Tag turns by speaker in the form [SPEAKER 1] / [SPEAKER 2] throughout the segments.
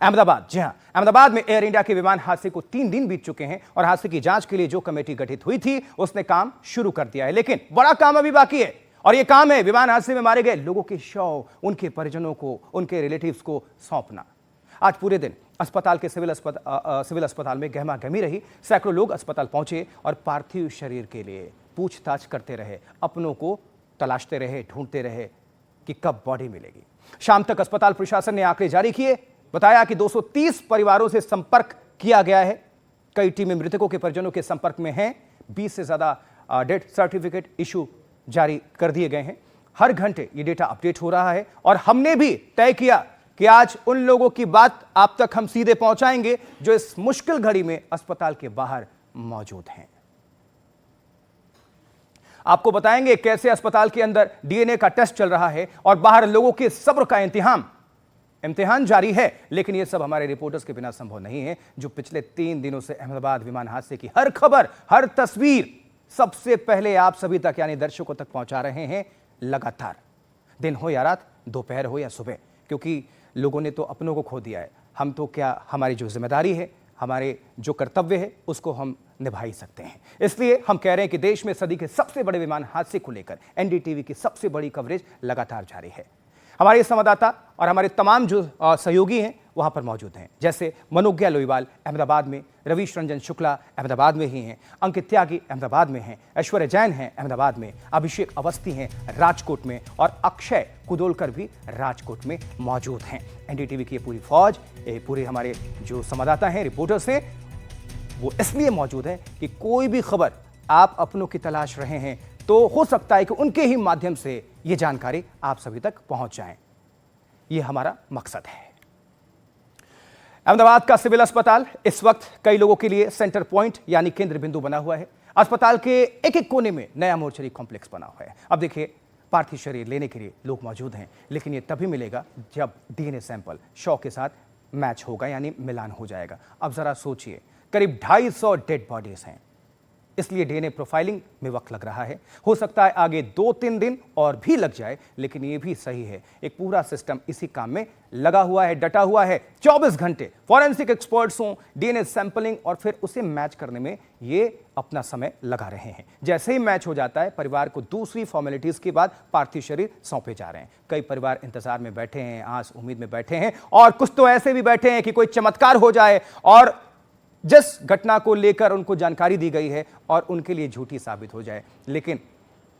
[SPEAKER 1] अहमदाबाद, जी हां, अहमदाबाद में air India के विमान हादसे को 3 दिन बीत चुके हैं और हादसे की जांच के लिए जो कमेटी गठित हुई थी उसने काम शुरू कर दिया है, लेकिन बड़ा काम अभी बाकी है और यह काम है विमान हादसे में मारे गए लोगों के शव उनके परिजनों को, उनके रिलेटिव्स को सौंपना। आज पूरे दिन अस्पताल के सिविल अस्पताल में गहमा गहमी रही। सैकड़ों लोग अस्पताल पहुंचे और पार्थिव शरीर के लिए पूछताछ करते रहे, अपनों को तलाशते रहे, ढूंढते रहे कि कब बॉडी मिलेगी। शाम तक अस्पताल प्रशासन ने आंकड़े जारी किए, बताया कि 230 परिवारों से संपर्क किया गया है। कई टीमें मृतकों के परिजनों के संपर्क में हैं। 20 से ज्यादा डेथ सर्टिफिकेट इशू जारी कर दिए गए हैं। हर घंटे ये डेटा अपडेट हो रहा है और हमने भी तय किया कि आज उन लोगों की बात आप तक हम सीधे पहुंचाएंगे जो इस मुश्किल घड़ी में अस्पताल के बाहर मौजूद हैं। आपको बताएंगे कैसे अस्पताल के अंदर डीएनए का टेस्ट चल रहा है और बाहर लोगों के सब्र का इम्तिहान जारी है। लेकिन यह सब हमारे रिपोर्टर्स के बिना संभव नहीं है, जो पिछले 3 दिनों से अहमदाबाद विमान हादसे की हर खबर, हर तस्वीर सबसे पहले आप सभी तक यानी दर्शकों तक पहुंचा रहे हैं। लगातार दिन हो या रात, दोपहर हो या सुबह, क्योंकि लोगों ने तो अपनों को खो दिया है। हम तो क्या, हमारी जो जिम्मेदारी है, हमारे जो कर्तव्य है, उसको हम निभा ही सकते हैं। इसलिए हम कह रहे हैं कि देश में सदी के सबसे बड़े विमान हादसे को लेकर एनडीटीवी की सबसे बड़ी कवरेज लगातार जारी है। हमारे संवाददाता और हमारे तमाम जो सहयोगी हैं वहां पर मौजूद हैं, जैसे मनोज्ञा लोईवाल अहमदाबाद में, रवीश रंजन शुक्ला अहमदाबाद में ही हैं, अंकित त्यागी अहमदाबाद में हैं, ऐश्वर्या जैन हैं अहमदाबाद में, अभिषेक अवस्थी हैं राजकोट में और अक्षय कुदोलकर भी राजकोट में मौजूद हैं। एनडीटीवी की ये पूरी फौज, पूरे हमारे जो संवाददाता हैं, रिपोर्टर्स हैं, वो इसलिए मौजूद हैं कि कोई भी खबर आप अपनों की तलाश रहे हैं तो हो सकता है कि उनके ही माध्यम से ये जानकारी आप सभी तक पहुंच जाए। ये हमारा मकसद है। अहमदाबाद का सिविल अस्पताल इस वक्त कई लोगों के लिए सेंटर पॉइंट यानी केंद्र बिंदु बना हुआ है। अस्पताल के एक एक कोने में नया मोर्चरी कॉम्प्लेक्स बना हुआ है। अब देखिए, पार्थिव शरीर लेने के लिए लोग मौजूद हैं, लेकिन ये तभी मिलेगा जब डीएनए सैंपल शव के साथ मैच होगा, यानी मिलान हो जाएगा। अब जरा सोचिए, करीब 250 डेड बॉडीज हैं, इसलिए डीएनए प्रोफाइलिंग में वक्त लग रहा है। हो सकता है आगे 2-3 दिन और भी लग जाए, लेकिन यह भी सही है, एक पूरा सिस्टम इसी काम में लगा हुआ है, डटा हुआ है। 24 घंटे फॉरेंसिक एक्सपर्ट्स हों, डीएनए सैंपलिंग और फिर उसे मैच करने में ये अपना समय लगा रहे हैं। जैसे ही मैच हो जाता है, परिवार को दूसरी फॉर्मेलिटीज के बाद पार्थिव शरीर सौंपे जा रहे हैं। कई परिवार इंतजार में बैठे हैं, आस उम्मीद में बैठे हैं और कुछ तो ऐसे भी बैठे हैं कि कोई चमत्कार हो जाए और जिस घटना को लेकर उनको जानकारी दी गई है और उनके लिए झूठी साबित हो जाए। लेकिन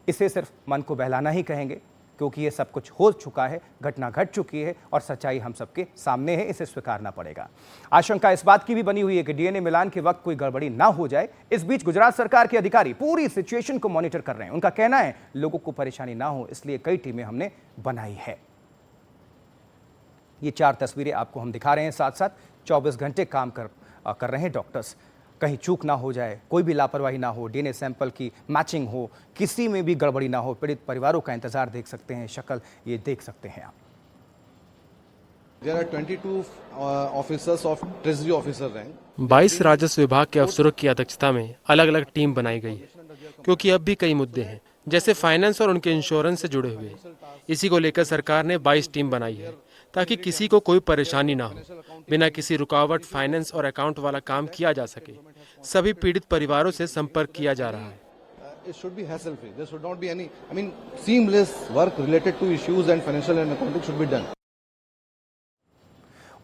[SPEAKER 1] इसे सिर्फ मन को बहलाना ही कहेंगे, क्योंकि ये सब कुछ हो चुका है, घटना घट चुकी है और सच्चाई हम सबके सामने है, इसे स्वीकारना पड़ेगा। आशंका इस बात की भी बनी हुई है कि डीएनए मिलान के वक्त कोई गड़बड़ी ना हो जाए। इस बीच गुजरात सरकार के अधिकारी पूरी सिचुएशन को मॉनिटर कर रहे हैं। उनका कहना है लोगों को परेशानी ना हो, इसलिए कई टीमें हमने बनाई है। ये 4 तस्वीरें आपको हम दिखा रहे हैं, साथ साथ 24 घंटे काम कर रहे हैं डॉक्टर्स। कहीं चूक ना हो जाए, कोई भी लापरवाही ना हो, डीएनए सैंपल की मैचिंग हो, किसी में भी गड़बड़ी ना हो। पीड़ित परिवारों का इंतजार देख सकते हैं, शक्ल ये देख सकते हैं आप।
[SPEAKER 2] There are 22 officers of Treasury officer rank.
[SPEAKER 3] 22 राजस्व विभाग के अफसरों की अध्यक्षता में अलग अलग टीम बनाई गई है, क्योंकि अब भी कई मुद्दे हैं, जैसे फाइनेंस और उनके इंश्योरेंस से जुड़े हुए। इसी को लेकर सरकार ने 22 टीम बनाई है, ताकि किसी को कोई परेशानी ना हो, बिना किसी रुकावट फाइनेंस और अकाउंट वाला काम किया जा सके। सभी पीड़ित परिवारों से संपर्क किया जा रहा है।
[SPEAKER 2] It should be hassle free. There should not be any, seamless work related to issues and financial and accounting should be done.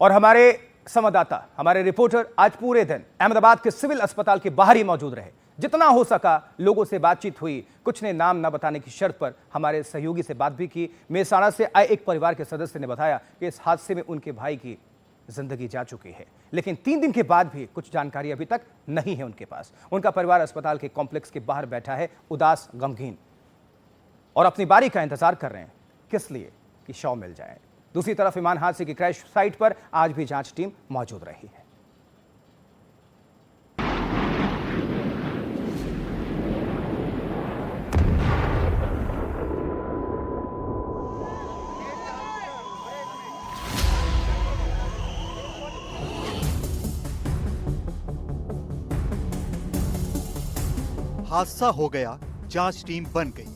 [SPEAKER 1] और हमारे संवाददाता, हमारे रिपोर्टर आज पूरे दिन अहमदाबाद के सिविल अस्पताल के बाहर ही मौजूद रहे। जितना हो सका लोगों से बातचीत हुई। कुछ ने नाम न बताने की शर्त पर हमारे सहयोगी से बात भी की। मेहसाणा से आए एक परिवार के सदस्य ने बताया कि इस हादसे में उनके भाई की जिंदगी जा चुकी है, लेकिन 3 दिन के बाद भी कुछ जानकारी अभी तक नहीं है उनके पास। उनका परिवार अस्पताल के कॉम्प्लेक्स के बाहर बैठा है, उदास, गमगीन, और अपनी बारी का इंतजार कर रहे हैं, किस लिए कि शव मिल जाए। दूसरी तरफ विमान हादसे की क्रैश साइट पर आज भी जांच टीम मौजूद रही है।
[SPEAKER 4] हादसा हो गया, जांच टीम बन गई।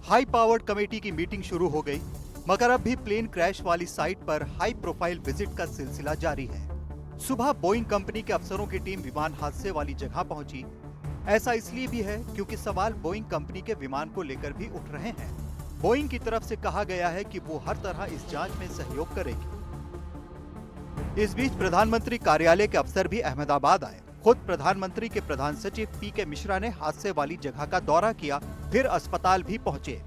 [SPEAKER 4] हाई पावर्ड कमेटी की मीटिंग शुरू हो गई। मगर अब भी प्लेन क्रैश वाली साइट पर हाई प्रोफाइल विजिट का सिलसिला जारी है। सुबह बोइंग कंपनी के अफसरों की टीम विमान हादसे वाली जगह पहुंची। ऐसा इसलिए भी है क्योंकि सवाल बोइंग कंपनी के विमान को लेकर भी उठ रहे हैं। बोइंग की तरफ से कहा गया है कि वो हर तरह इस जांच में सहयोग करेगी। इस बीच प्रधानमंत्री कार्यालय के अफसर भी अहमदाबाद आए। खुद प्रधानमंत्री के प्रधान सचिव पीके मिश्रा ने हादसे वाली जगह का दौरा किया, फिर अस्पताल भी पहुंचे।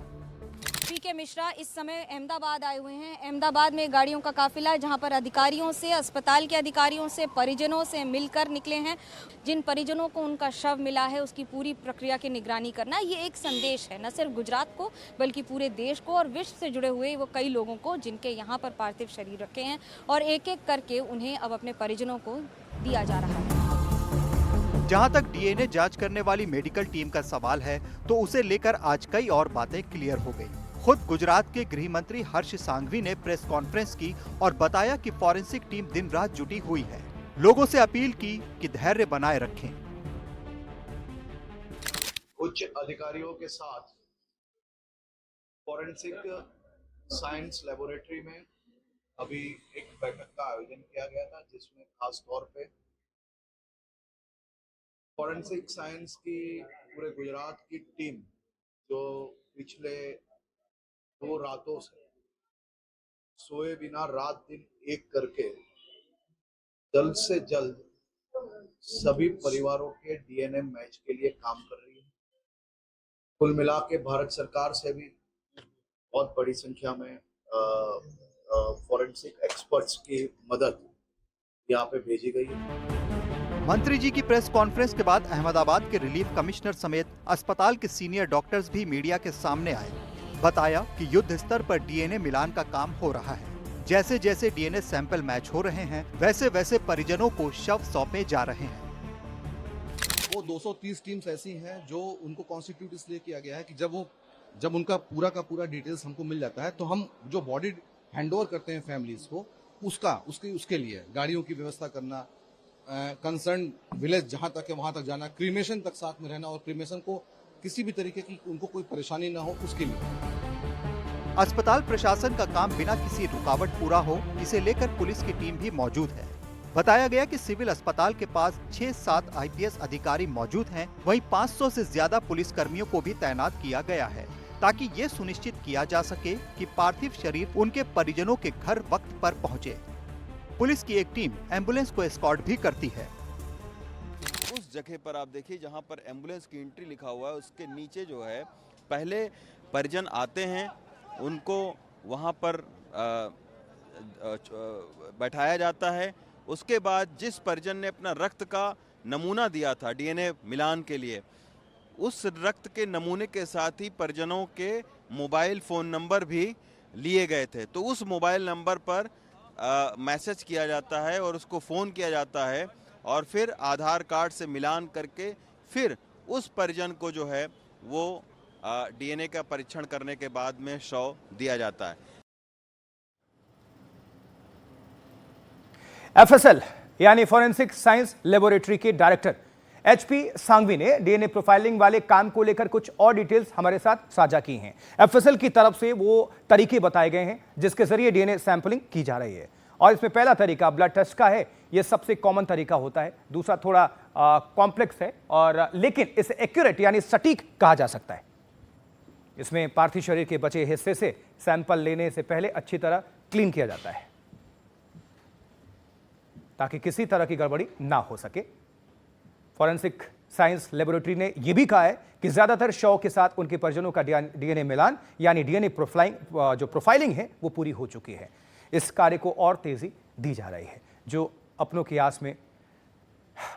[SPEAKER 5] पीके मिश्रा इस समय अहमदाबाद आए हुए हैं। अहमदाबाद में गाड़ियों का काफिला है, जहां पर अधिकारियों से, अस्पताल के अधिकारियों से, परिजनों से मिलकर निकले हैं। जिन परिजनों को उनका शव मिला है उसकी पूरी प्रक्रिया की निगरानी करना, ये एक संदेश है न सिर्फ गुजरात को बल्कि पूरे देश को और विश्व से जुड़े हुए वो कई लोगों को जिनके यहाँ पर पार्थिव शरीर रखे हैं, और एक एक करके उन्हें अब अपने परिजनों को दिया जा रहा है।
[SPEAKER 4] जहां तक डीएनए जांच करने वाली मेडिकल टीम का सवाल है तो उसे लेकर आज कई और बातें क्लियर हो गई। खुद गुजरात के गृह मंत्री हर्ष सांघवी ने प्रेस कॉन्फ्रेंस की और बताया कि फॉरेंसिक टीम दिन रात जुटी हुई है। लोगों से अपील की कि धैर्य बनाए रखें।
[SPEAKER 6] उच्च अधिकारियों के साथ फॉरेंसिक साइंस लेबोरेटरी में अभी एक बैठक का आयोजन किया गया था, जिसमें खास तौर पे फॉरेंसिक साइंस की पूरे गुजरात की टीम जो पिछले 2 रातों से सोए बिना रात दिन एक करके जल्द से जल्द सभी परिवारों के डीएनए मैच के लिए काम कर रही है। कुल मिला के भारत सरकार से भी बहुत बड़ी संख्या में फॉरेंसिक एक्सपर्ट्स की मदद यहाँ पे भेजी गई है।
[SPEAKER 4] मंत्री जी की प्रेस कॉन्फ्रेंस के बाद अहमदाबाद के रिलीफ कमिश्नर समेत अस्पताल के सीनियर डॉक्टर्स भी मीडिया के सामने आए। बताया कि युद्ध स्तर पर डीएनए मिलान का काम हो रहा है। जैसे जैसे डीएनए सैंपल मैच हो रहे हैं, वैसे वैसे परिजनों को शव सौंपे जा रहे हैं।
[SPEAKER 2] वो 230 टीम्स ऐसी हैं जो उनको कॉन्स्टिट्यूट इसलिए किया गया है कि जब उनका पूरा का पूरा डिटेल्स हमको मिल जाता है तो हम जो बॉडी हैंडओवर करते हैं फैमिलीज को, उसके लिए गाड़ियों की व्यवस्था करना, कंसर्न विलेज जहां तक है वहां तक जाना, क्रीमेशन तक साथ में रहना, और क्रीमेशन को किसी भी तरीके की उनको कोई परेशानी ना हो उसके लिए।
[SPEAKER 4] अस्पताल प्रशासन का काम बिना किसी रुकावट पूरा हो, इसे लेकर पुलिस की टीम भी मौजूद है। बताया गया कि सिविल अस्पताल के पास 6-7 आईपीएस अधिकारी मौजूद हैं, वहीं 500 से ज्यादा पुलिस कर्मियों को भी तैनात किया गया है, ताकि ये सुनिश्चित किया जा सके कि पार्थिव शरीर उनके परिजनों के घर वक्त पर पहुँचे। पुलिस की एक टीम एम्बुलेंस को एस्कॉर्ट भी करती है।
[SPEAKER 7] उस जगह पर आप देखिए जहां पर एम्बुलेंस की एंट्री लिखा हुआ है, उसके नीचे जो है पहले परिजन आते हैं, उनको वहां पर बैठाया जाता है। उसके बाद जिस परिजन ने अपना रक्त का नमूना दिया था डीएनए मिलान के लिए, उस रक्त के नमूने के साथ ही परिजनों के मोबाइल फ़ोन नंबर भी लिए गए थे। तो उस मोबाइल नंबर पर मैसेज किया जाता है और उसको फ़ोन किया जाता है, और फिर आधार कार्ड से मिलान करके फिर उस परिजन को जो है वो डीएनए का परीक्षण करने के बाद में शव दिया जाता है।
[SPEAKER 1] एफएसएल यानी फॉरेंसिक साइंस लेबोरेटरी के डायरेक्टर एचपी सांघवी ने डीएनए प्रोफाइलिंग वाले काम को लेकर कुछ और डिटेल्स हमारे साथ साझा की हैं। एफएसएल की तरफ से वो तरीके बताए गए हैं जिसके जरिए डीएनए सैंपलिंग की जा रही है, और इसमें पहला तरीका ब्लड टेस्ट का है। यह सबसे कॉमन तरीका होता है। दूसरा थोड़ा कॉम्प्लेक्स है, और लेकिन इसे एक्यूरेट यानी सटीक कहा जा सकता है। इसमें पार्थिव शरीर के बचे हिस्से से सैंपल लेने से पहले अच्छी तरह क्लीन किया जाता है ताकि किसी तरह की गड़बड़ी ना हो सके। फॉरेंसिक साइंस लेबोरेटरी ने यह भी कहा है कि ज्यादातर शव के साथ उनके परिजनों का डीएनए मिलान यानी डीएनए प्रोफाइलिंग है वो पूरी हो चुकी है। इस कार्य को और तेजी दी जा रही है। जो अपनों की आस में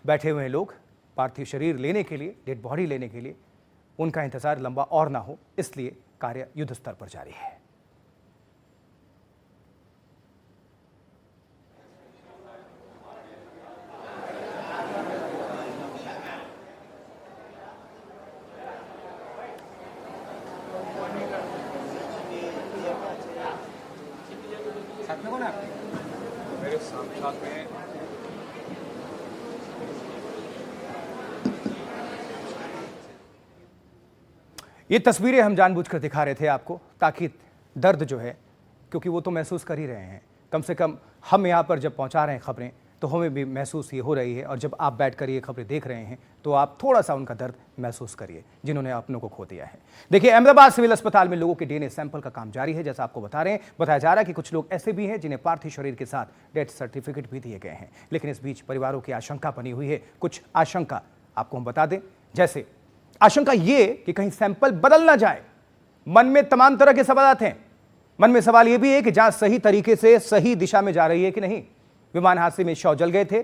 [SPEAKER 1] बैठे हुए लोग पार्थिव शरीर लेने के लिए, डेड बॉडी लेने के लिए, उनका इंतजार लंबा और ना हो, इसलिए कार्य युद्ध स्तर पर जारी है।
[SPEAKER 8] मेरे साथ में
[SPEAKER 1] ये तस्वीरें हम जानबूझकर दिखा रहे थे आपको ताकि दर्द जो है क्योंकि वो तो महसूस कर ही रहे हैं। कम से कम हम यहाँ पर जब पहुँचा रहे हैं खबरें तो हमें भी महसूस ये हो रही है, और जब आप बैठ कर ये खबरें देख रहे हैं तो आप थोड़ा सा उनका दर्द महसूस करिए जिन्होंने अपनों को खो दिया है। देखिए, अहमदाबाद सिविल अस्पताल में लोगों के डीएनए सैंपल का काम जारी है। जैसा आपको बता रहे हैं, बताया जा रहा है कि कुछ लोग ऐसे भी हैं जिन्हें पार्थिव शरीर के साथ डेथ सर्टिफिकेट भी दिए गए हैं। लेकिन इस बीच परिवारों की आशंका बनी हुई है। कुछ आशंका आपको हम बता दें, जैसे आशंका ये कि कहीं सैंपल बदल ना जाए। मन में तमाम तरह के सवाल हैं। मन में सवाल यह भी है कि जांच सही तरीके से सही दिशा में जा रही है कि नहीं। विमान हादसे में शव जल गए थे,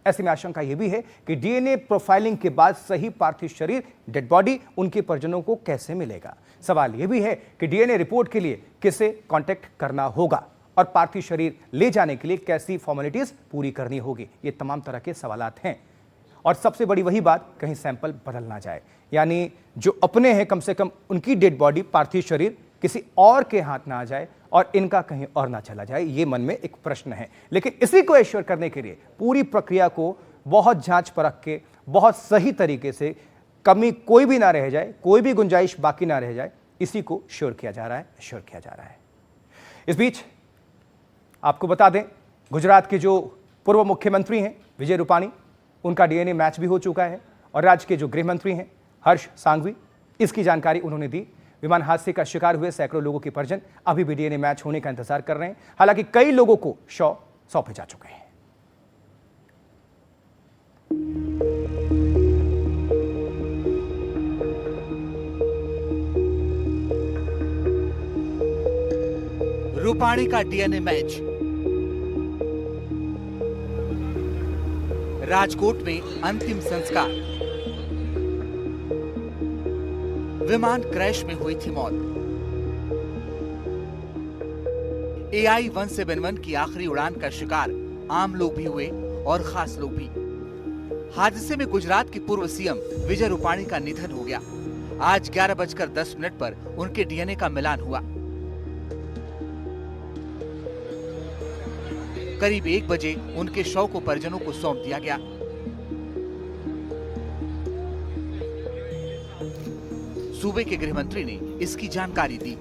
[SPEAKER 1] ऐसे में आशंका यह भी है कि डीएनए प्रोफाइलिंग के बाद सही पार्थिव शरीर, डेड बॉडी उनके परिजनों को कैसे मिलेगा। सवाल यह भी है कि डीएनए रिपोर्ट के लिए किसे कांटेक्ट करना होगा और पार्थिव शरीर ले जाने के लिए कैसी फॉर्मेलिटीज पूरी करनी होगी। ये तमाम तरह के सवालात हैं। और सबसे बड़ी वही बात, कहीं सैंपल बदल ना जाए, यानी जो अपने हैं कम से कम उनकी डेड बॉडी, पार्थिव शरीर किसी और के हाथ ना आ जाए और इनका कहीं और ना चला जाए। ये मन में एक प्रश्न है। लेकिन इसी को एश्योर करने के लिए पूरी प्रक्रिया को बहुत जांच परख के, बहुत सही तरीके से, कमी कोई भी ना रह जाए, कोई भी गुंजाइश बाकी ना रह जाए, इसी को श्योर किया जा रहा है, श्योर किया जा रहा है। इस बीच आपको बता दें, गुजरात के जो पूर्व मुख्यमंत्री हैं विजय रूपाणी, उनका डीएनए मैच भी हो चुका है। और राज्य के जो गृह मंत्री हैं हर्ष सांघवी, इसकी जानकारी उन्होंने दी। विमान हादसे का शिकार हुए सैकड़ों लोगों के परिजन अभी भी डीएनए मैच होने का इंतजार कर रहे हैं। हालांकि कई लोगों को शव सौंपे जा चुके हैं।
[SPEAKER 4] रूपाणी का डीएनए मैच। राजकोट में अंतिम संस्कार। विमान क्रैश में हुई थी मौत। AI 171 की आखिरी उड़ान का शिकार आम लोग भी हुए और खास लोग भी। हादसे में गुजरात के पूर्व सीएम विजय रूपाणी का निधन हो गया। आज 11:10 पर उनके डीएनए का मिलान हुआ। करीब 1 बजे उनके शव को परिजनों को सौंप दिया गया। सूबे के गृह मंत्री ने इसकी जानकारी दी।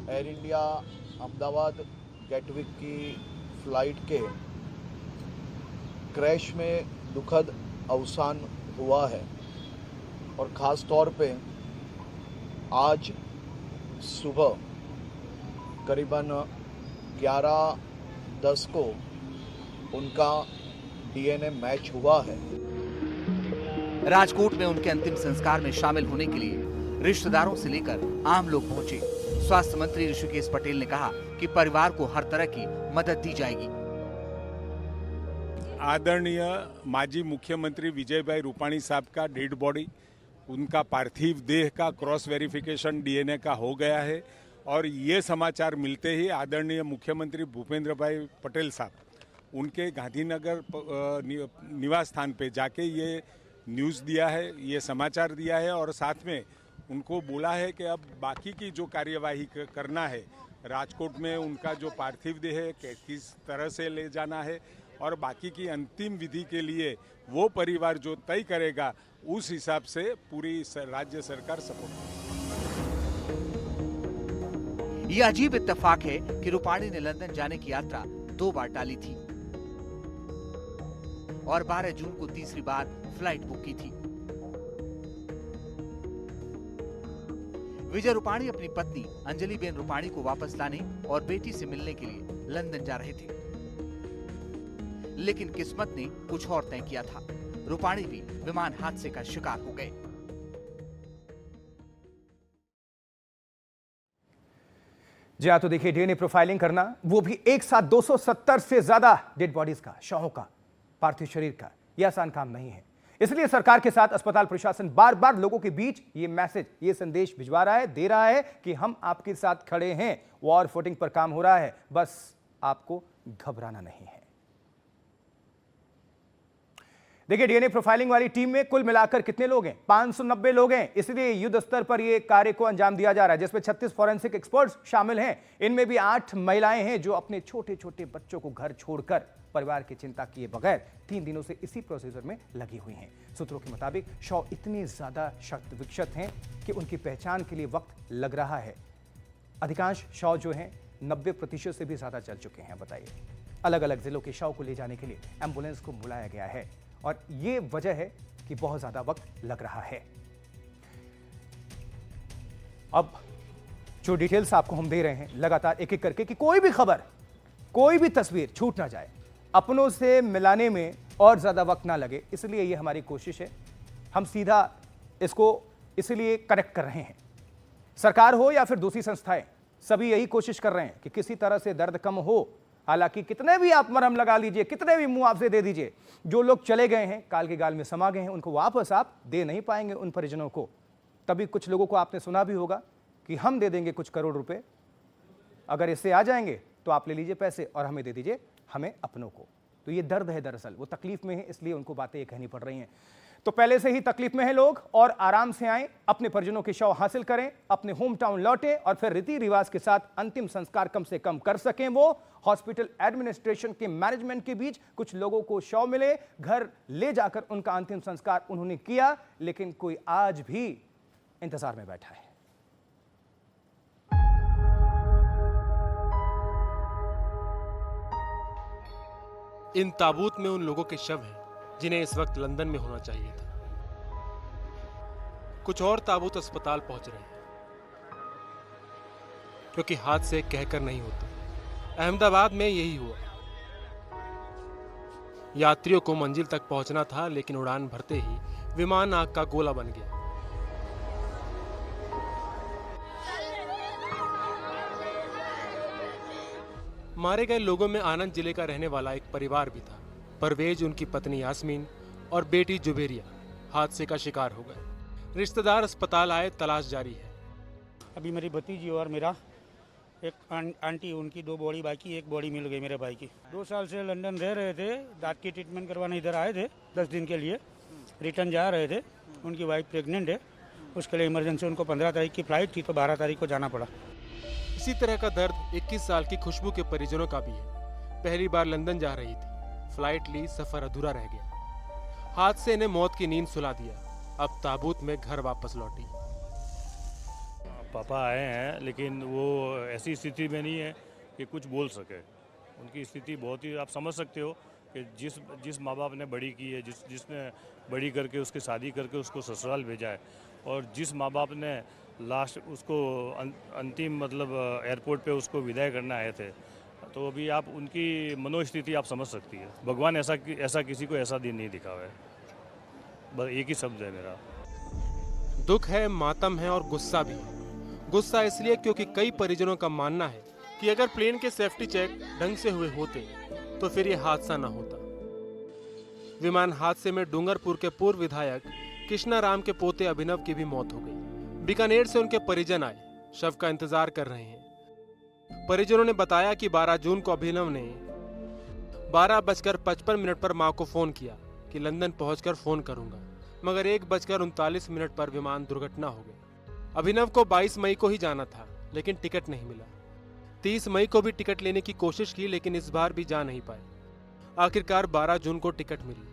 [SPEAKER 6] एयर इंडिया अहमदाबाद गेटविक की फ्लाइट के क्रैश में दुखद अवसान हुआ है और ख़ास तौर पे आज सुबह करीबन 11:10 को उनका डीएनए मैच हुआ है।
[SPEAKER 4] राजकोट में उनके अंतिम संस्कार में शामिल होने के लिए रिश्तेदारों से लेकर आम लोग पहुंचे। स्वास्थ्य मंत्री ऋषिकेश पटेल ने कहा कि परिवार को हर तरह की मदद दी जाएगी।
[SPEAKER 9] आदरणीय माजी मुख्यमंत्री विजय भाई रूपाणी साहब का डेड बॉडी, उनका पार्थिव देह का क्रॉस वेरिफिकेशन डीएनए का हो गया है। और ये समाचार मिलते ही आदरणीय मुख्यमंत्री भूपेंद्र भाई पटेल साहब उनके गांधीनगर निवास स्थान पे जाके ये न्यूज़ दिया है, ये समाचार दिया है और साथ में उनको बोला है कि अब बाकी की जो कार्यवाही करना है, राजकोट में उनका जो पार्थिव देह है किस तरह से ले जाना है और बाकी की अंतिम विधि के लिए वो परिवार जो तय करेगा उस हिसाब से पूरी राज्य सरकार सपोर्ट।
[SPEAKER 4] ये अजीब इत्तेफाक है कि रूपाणी ने लंदन जाने की यात्रा 2 बार टाली थी और 12 जून को तीसरी बार फ्लाइट बुक की थी। विजय रूपाणी अपनी पत्नी अंजलि बेन रूपाणी को वापस लाने और बेटी से मिलने के लिए लंदन जा रहे थे, लेकिन किस्मत ने कुछ और तय किया था। रूपाणी भी विमान हादसे का शिकार हो गए।
[SPEAKER 1] जी हाँ, तो देखिए, डीएनए प्रोफाइलिंग करना, वो भी एक साथ 270 से ज्यादा डेड बॉडीज का, शवों का, पार्थिव शरीर का, यह आसान काम नहीं है। इसलिए सरकार के साथ अस्पताल प्रशासन बार बार लोगों के बीच ये मैसेज, ये संदेश भिजवा रहा है, दे रहा है कि हम आपके साथ खड़े हैं, वॉर फुटिंग पर काम हो रहा है, बस आपको घबराना नहीं है। देखिए, डीएनए प्रोफाइलिंग वाली टीम में कुल मिलाकर कितने लोग हैं? 590 लोग हैं। इसलिए युद्ध स्तर पर यह कार्य को अंजाम दिया जा रहा है, जिसमें 36 फॉरेंसिक एक्सपर्ट्स शामिल हैं। इनमें भी 8 महिलाएं हैं जो अपने छोटे छोटे बच्चों को घर छोड़कर परिवार की चिंता किए बगैर 3 दिनों से इसी प्रोसीजर में लगी हुई हैं। सूत्रों के मुताबिक शव इतने ज्यादा शक्त विक्षत हैं कि उनकी पहचान के लिए वक्त लग रहा है। अधिकांश शव जो हैं 90% से भी ज्यादा चल चुके हैं। बताइए, अलग अलग जिलों के शव को ले जाने के लिए एम्बुलेंस को बुलाया गया है और ये वजह है कि बहुत ज्यादा वक्त लग रहा है। अब जो डिटेल्स आपको हम दे रहे हैं लगातार एक एक करके कि कोई भी खबर, कोई भी तस्वीर छूट ना जाए, अपनों से मिलाने में और ज्यादा वक्त ना लगे, इसलिए ये हमारी कोशिश है। हम सीधा इसको इसलिए कनेक्ट कर रहे हैं। सरकार हो या फिर दूसरी संस्थाएं, सभी यही कोशिश कर रहे हैं कि किसी तरह से दर्द कम हो। हालांकि कितने भी आप मरहम लगा लीजिए, कितने भी मुआवजे दे दीजिए, जो लोग चले गए हैं, काल के गाल में समा गए हैं, उनको वापस आप दे नहीं पाएंगे उन परिजनों को। तभी कुछ लोगों को आपने सुना भी होगा कि हम दे देंगे कुछ करोड़ रुपए, अगर इससे आ जाएंगे तो आप ले लीजिए पैसे और हमें दे दीजिए, हमें अपनों को। तो ये दर्द है, दरअसल वो तकलीफ में है, इसलिए उनको बातें कहनी पड़ रही हैं। तो पहले से ही तकलीफ में है लोग और आराम से आएं, अपने परिजनों के शव हासिल करें, अपने होम टाउन लौटें और फिर रीति रिवाज के साथ अंतिम संस्कार कम से कम कर सकें। वो हॉस्पिटल एडमिनिस्ट्रेशन के मैनेजमेंट के बीच कुछ लोगों को शव मिले, घर ले जाकर उनका अंतिम संस्कार उन्होंने किया, लेकिन कोई आज भी इंतजार में बैठा है।
[SPEAKER 3] इन ताबूत में उन लोगों के शव हैं जिन्हें इस वक्त लंदन में होना चाहिए था। कुछ और ताबूत अस्पताल पहुंच रहे हैं, क्योंकि हादसे कहकर नहीं होते। अहमदाबाद में यही हुआ। यात्रियों को मंजिल तक पहुंचना था, लेकिन उड़ान भरते ही विमान आग का गोला बन गया। मारे गए लोगों में आनंद जिले का रहने वाला एक परिवार भी था। परवेज, उनकी पत्नी यास्मीन और बेटी जुबेरिया हादसे का शिकार हो गए। रिश्तेदार अस्पताल आए, तलाश जारी है।
[SPEAKER 10] अभी मेरी भतीजी और मेरा एक आंटी, उनकी 2 बॉडी बाकी, 1 बॉडी मिल गई मेरे भाई की। 2 साल से लंदन रह रहे थे, दांत की ट्रीटमेंट करवाने इधर आए थे 10 दिन के लिए, रिटर्न जा रहे थे। उनकी वाइफ प्रेग्नेंट है, उसके लिए इमरजेंसी उनको 15 तारीख की फ्लाइट थी, तो 12 तारीख को जाना पड़ा।
[SPEAKER 3] इसी तरह का दर्द 21 साल की खुशबू के परिजनों का भी है। पहली बार लंदन जा रही थी, फ्लाइट ली, सफर अधूरा रह गया। हादसे ने मौत की नींद सुला दिया। अब ताबूत में घर वापस लौटी।
[SPEAKER 11] पापा आए हैं, लेकिन वो ऐसी स्थिति में नहीं है कि कुछ बोल सके। उनकी स्थिति बहुत ही, आप समझ सकते हो कि जिस माँ बाप ने बड़ी की है, जिसने बड़ी करके उसकी शादी करके उसको ससुराल भेजा है, और जिस माँ बाप ने लास्ट उसको अंतिम मतलब एयरपोर्ट पे उसको विदाई करना आए थे, तो अभी आप उनकी मनोस्थिति आप समझ सकती है। भगवान ऐसा किसी को ऐसा दिन नहीं दिखा है। बस एक ही शब्द है मेरा।
[SPEAKER 3] दुख है, मातम है और गुस्सा भी है। गुस्सा इसलिए क्योंकि कई परिजनों का मानना है कि अगर प्लेन के सेफ्टी चेक ढंग से हुए होते तो फिर यह हादसा न होता। विमान हादसे में डूंगरपुर के पूर्व विधायक कृष्णा राम के पोते अभिनव की भी मौत हो गई। बीकानेर से उनके परिजन आए, शव का इंतजार कर रहे हैं। परिजनों ने बताया कि 12 जून को अभिनव ने 12:55 पर मां को फोन किया कि लंदन पहुंचकर फोन करूंगा, मगर 1:39 पर विमान दुर्घटना हो गई। अभिनव को 22 मई को ही जाना था, लेकिन टिकट नहीं मिला। 30 मई को भी टिकट लेने की कोशिश की, लेकिन इस बार भी जा नहीं पाए। आखिरकार 12 जून को टिकट मिली,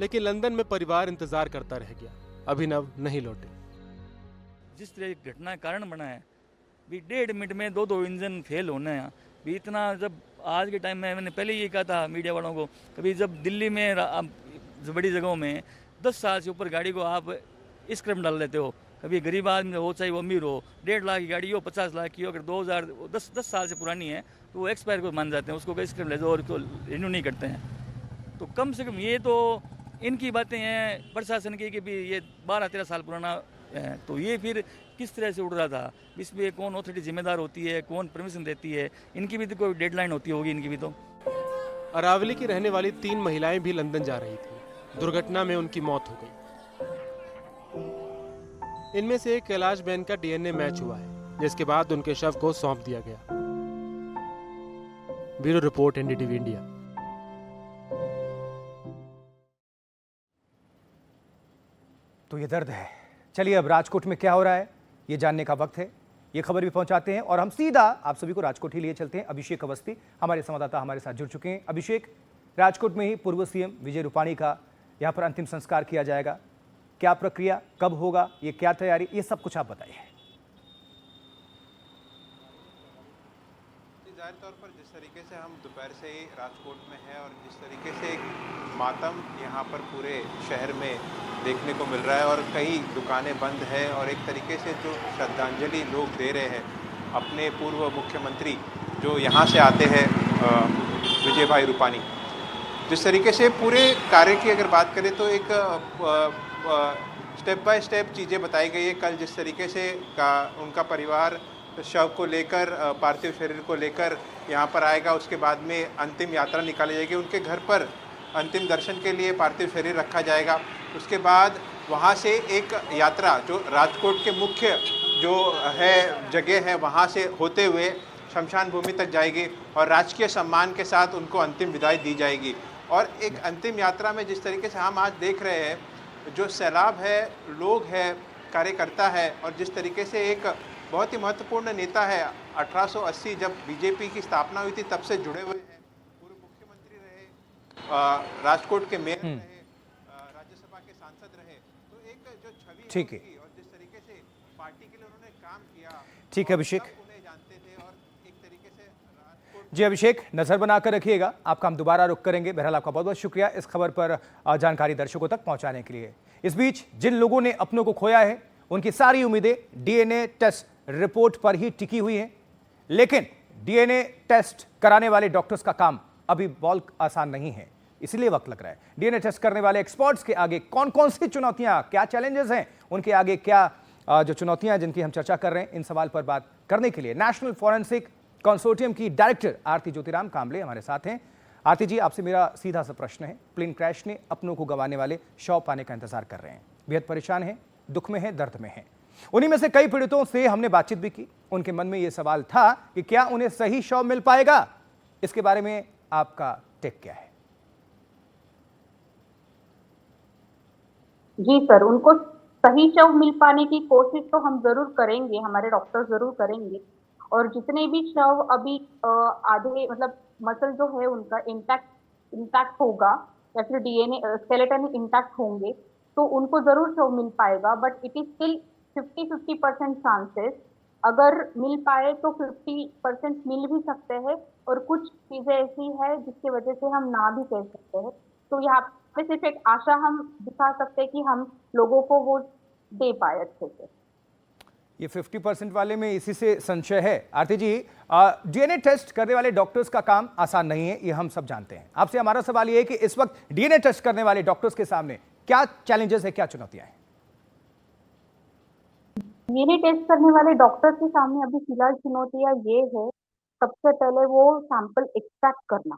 [SPEAKER 3] लेकिन लंदन में परिवार इंतजार करता रह गया। अभिनव नहीं लौटे।
[SPEAKER 12] जिस तरह की घटना कारण बना है, भी 1.5 मिनट में 2 इंजन फेल होना है भी इतना। जब आज के टाइम में, मैंने पहले ये कहा था मीडिया वालों को, कभी जब दिल्ली में बड़ी जगहों में 10 साल से ऊपर गाड़ी को आप स्क्रैप डाल देते हो, कभी गरीब आदमी हो चाहे वो अमीर हो, 1.5 लाख की गाड़ी हो, 50 लाख की हो, अगर 2010 साल से पुरानी है तो वो एक्सपायर को मान जाते हैं, उसको स्क्रैप ले जाओ और उसको रिन्यू नहीं करते हैं। तो कम से कम ये तो इनकी बातें हैं प्रशासन की कि भी ये 12-13 साल पुराना है, तो ये फिर किस तरह से उड़ रहा था, इसमें कौन अथॉरिटी जिम्मेदार होती है, कौन परमिशन देती है, इनकी भी तो कोई डेडलाइन होती होगी इनकी भी। तो
[SPEAKER 3] अरावली की रहने वाली 3 महिलाएं भी लंदन जा रही थी। दुर्घटना में उनकी मौत हो गई। इनमें से एक कैलाश बहन का डीएनए मैच हुआ है, जिसके बाद उनके शव को सौंप दिया गया। Bureau report, NDTV India.
[SPEAKER 1] ये दर्द है। चलिए अब राजकोट में क्या हो रहा है ये जानने का वक्त है। ये खबर भी पहुंचाते हैं और हम सीधा आप सभी को राजकोट ही लिए चलते हैं। अभिषेक अवस्थी हमारे संवाददाता हमारे साथ जुड़ चुके हैं। अभिषेक, राजकोट में ही पूर्व सीएम विजय रूपाणी का यहाँ पर अंतिम संस्कार किया जाएगा, क्या प्रक्रिया, कब होगा, ये क्या तैयारी, ये सब कुछ आप बताइए।
[SPEAKER 13] जाहिर तौर पर जिस तरीके से हम दोपहर से ही राजकोट में हैं और जिस तरीके से एक मातम यहाँ पर पूरे शहर में देखने को मिल रहा है और कई दुकानें बंद हैं और एक तरीके से जो श्रद्धांजलि लोग दे रहे हैं अपने पूर्व मुख्यमंत्री जो यहाँ से आते हैं विजय भाई रूपाणी, जिस तरीके से पूरे कार्य की अगर बात करें तो एक स्टेप बाय स्टेप चीज़ें बताई गई है। कल जिस तरीके से उनका परिवार शव को लेकर पार्थिव शरीर को लेकर यहाँ पर आएगा, उसके बाद में अंतिम यात्रा निकाली जाएगी, उनके घर पर अंतिम दर्शन के लिए पार्थिव शरीर रखा जाएगा। उसके बाद वहाँ से एक यात्रा जो राजकोट के मुख्य जो है जगह है वहाँ से होते हुए शमशान भूमि तक जाएगी और राजकीय सम्मान के साथ उनको अंतिम विदाई दी जाएगी। और एक अंतिम यात्रा में जिस तरीके से हम आज देख रहे हैं, जो सैलाब है, लोग है, कार्यकर्ता है और जिस तरीके से एक बहुत ही महत्वपूर्ण नेता है, 1880 जब बीजेपी की स्थापना हुई थी तब से जुड़े हुए हैं, पूर्व मुख्यमंत्री रहे, राजकोट के मेयर रहे, राज्यसभा के सांसद रहे, तो एक जो छवि
[SPEAKER 1] ठीक है
[SPEAKER 13] और जिस तरीके से पार्टी के लिए उन्होंने काम किया,
[SPEAKER 1] ठीक है अभिषेक।
[SPEAKER 13] उन्हें जानते थे और एक तरीके से राजकोट
[SPEAKER 1] जी अभिषेक, नजर बनाकर रखिएगा, आपका हम दोबारा रुख करेंगे। बहरहाल आपका बहुत बहुत शुक्रिया इस खबर पर जानकारी दर्शकों तक पहुंचाने के लिए। इस बीच जिन लोगों ने अपनों को खोया है उनकी सारी उम्मीदें डीएनए टेस्ट रिपोर्ट पर ही टिकी हुई हैं, लेकिन डीएनए टेस्ट कराने वाले डॉक्टर्स का काम अभी बहुत आसान नहीं है, इसलिए वक्त लग रहा है। डीएनए टेस्ट करने वाले एक्सपर्ट्स के आगे कौन कौन सी चुनौतियां, क्या चैलेंजेस हैं, उनके आगे क्या जो चुनौतियां जिनकी हम चर्चा कर रहे हैं, इन सवाल पर बात करने के लिए नेशनल फॉरेंसिक कंसोर्टियम की डायरेक्टर आरती ज्योतिराम कांबले हमारे साथ हैं। आरती जी, आपसे मेरा सीधा सा प्रश्न है, प्लेन क्रैश ने अपनों को गंवाने वाले शव पाने का इंतजार कर रहे हैं, बेहद परेशान हैं, दुख में हैं, दर्द में हैं। उन्हीं में से कई पीड़ितों से हमने बातचीत भी की, उनके मन में यह सवाल था कि क्या उन्हें सही शव मिल पाएगा। इसके बारे में आपका टेक क्या है?
[SPEAKER 14] जी सर, उनको सही शव मिल पाने की कोशिश तो हम जरूर करेंगे, हमारे डॉक्टर जरूर करेंगे। और जितने भी शव अभी आधे मतलब मसल जो है उनका इंटैक्ट होगा या फिर डीएनए स्केलेटन इंटैक्ट होंगे तो उनको जरूर शव मिल पाएगा, but it is still 50-50% chances. अगर मिल पाए तो 50% मिल भी सकते हैं और कुछ चीजें ऐसी है जिसकी वजह से हम ना भी कह सकते हैं। तो यहाँ पे सिर्फ एक आशा हम दिखा सकते हैं कि हम लोगों को वो दे पाए अच्छे से।
[SPEAKER 1] ये 50% वाले में इसी से संशय है। आरती जी, डीएनए टेस्ट करने वाले डॉक्टर्स का काम आसान नहीं है, ये हम सब जानते हैं। आपसे हमारा सवाल ये है कि इस वक्त डीएनए टेस्ट करने वाले डॉक्टर्स के सामने क्या चैलेंजेस है, क्या चुनौतियां हैं?
[SPEAKER 14] डीएनए टेस्ट करने वाले डॉक्टर्स के सामने अभी फिलहाल चुनौतियां ये है, सबसे पहले वो सैंपल एक्सट्रैक्ट करना,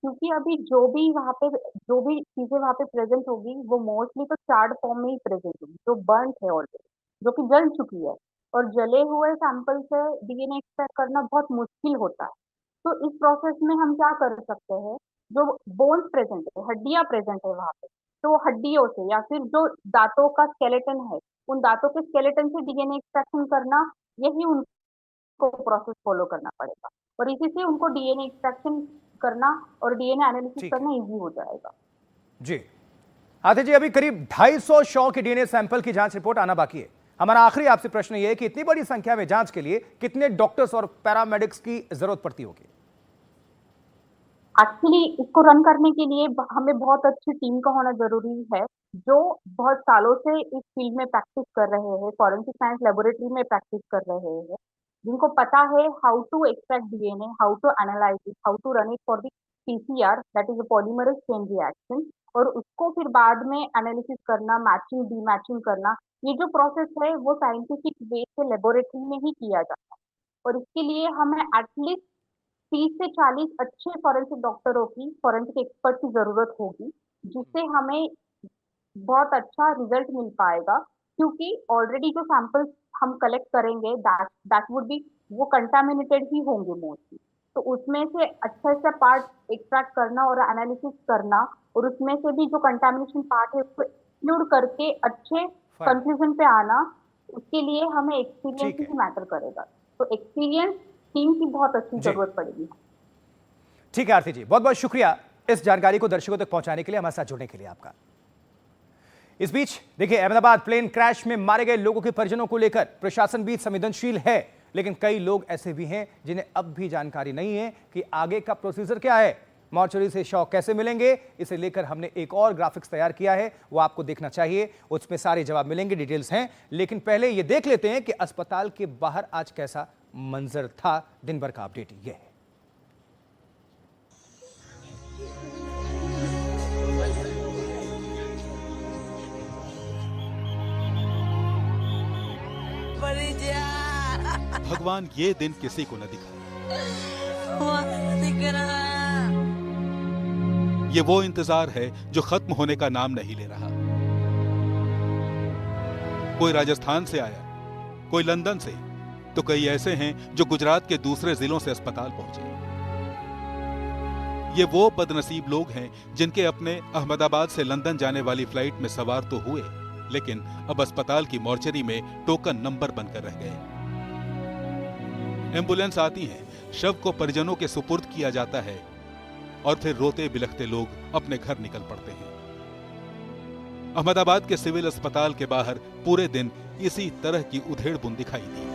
[SPEAKER 14] क्योंकि अभी जो भी चीजें वहाँ पे प्रेजेंट होगी वो मोस्टली तो चार्ड फॉर्म में ही प्रेजेंट होगी, जो बर्न्ट है ऑलरेडी, जो कि जल चुकी है, और जले हुए सैंपल से डीएनए एक्सट्रैक्ट करना बहुत मुश्किल होता है। तो इस प्रोसेस में हम क्या कर सकते हैं, जो बोन्स प्रेजेंट है, हड्डियां प्रेजेंट है वहाँ पे, तो हड्डियों से या फिर जो दांतों का स्केलेटन है, उन दांतों के स्केलेटन से डीएनए एक्सट्रैक्शन करना, यही उनको प्रोसेस फॉलो करना पड़ेगा। और इसी से उनको डीएनए एक्सट्रैक्शन करना और डीएनए एनालिसिस करना इजी हो जाएगा।
[SPEAKER 1] जी आरती जी, अभी करीब 250 शव के डीएनए सैंपल की जांच रिपोर्ट आना बाकी है। हमारा आखिरी आपसे प्रश्न यह है कि इतनी बड़ी संख्या में जांच के लिए कितने डॉक्टर्स और पैरामेडिक्स की जरूरत पड़ती होगी?
[SPEAKER 14] एक्चुअली इसको रन करने के लिए हमें बहुत अच्छी टीम का होना जरूरी है, जो बहुत सालों से इस फील्ड में प्रैक्टिस कर रहे हैं, फॉरेंसिक साइंस लेबोरेटरी में प्रैक्टिस कर रहे हैं, जिनको पता है how to extract DNA, how to analyse it, how to run it for the PCR, that is a polymerase chain reaction, और उसको फिर बाद में एनालिसिस करना, मैचिंग डीमैचिंग करना, ये जो प्रोसेस है वो साइंटिफिक वे से लेबोरेटरी में ही किया जाता है। और इसके लिए हमें एटलीस्ट 30 से 40 अच्छे फॉरेंसिक डॉक्टरों की, फॉरेंसिक एक्सपर्ट की जरूरत होगी, जिससे हमें बहुत अच्छा रिजल्ट मिल पाएगा, क्योंकि ऑलरेडी जो सैंपल्स हम कलेक्ट करेंगे दैट वुड बी, वो कंटामिनेटेड ही होंगे मोस्टली, तो उसमें से अच्छा अच्छा पार्ट एक्सट्रैक्ट करना और एनालिसिस करना, और उसमें से भी जो कंटामिनेशन पार्ट है उसको इंक्लूड करके अच्छे कंक्लूजन पे आना, उसके लिए हमें एक्सपीरियंस ही मैटर करेगा। तो एक्सपीरियंस टीम की बहुत अच्छी जरूरत पड़ेगी।
[SPEAKER 1] ठीक है आरती जी, बहुत बहुत शुक्रिया इस जानकारी को दर्शकों तक पहुंचाने के लिए, हमारे साथ जुड़ने के लिए आपका। इस बीच देखिए, अहमदाबाद प्लेन क्रैश में मारे गए लोगों के परिजनों को लेकर प्रशासन भी संवेदनशील है, लेकिन कई लोग ऐसे भी हैं जिन्हें अब भी जानकारी नहीं है कि आगे का प्रोसीजर क्या है, मॉर्चरी से शव कैसे मिलेंगे। इसे लेकर हमने एक और ग्राफिक्स तैयार किया है, वो आपको देखना चाहिए, उसमें सारे जवाब मिलेंगे, डिटेल्स हैं। लेकिन पहले ये देख लेते हैं कि अस्पताल के बाहर आज कैसा मंजर था। दिन भर का अपडेट ये है।
[SPEAKER 15] भगवान ये दिन किसी को न दिखाए। ये वो इंतजार है जो खत्म होने का नाम नहीं ले रहा। कोई राजस्थान से आया, कोई लंदन से, तो कई ऐसे हैं जो गुजरात के दूसरे जिलों से अस्पताल पहुंचे। ये वो बदनसीब लोग हैं जिनके अपने अहमदाबाद से लंदन जाने वाली फ्लाइट में सवार तो हुए, लेकिन अब अस्पताल की मॉर्चरी में टोकन नंबर बनकर रह गए। एम्बुलेंस आती है, शव को परिजनों के सुपुर्द किया जाता है और फिर रोते बिलखते लोग अपने घर निकल पड़ते हैं। अहमदाबाद के सिविल अस्पताल के बाहर पूरे दिन इसी तरह की उधेड़-बुन दिखाई दी।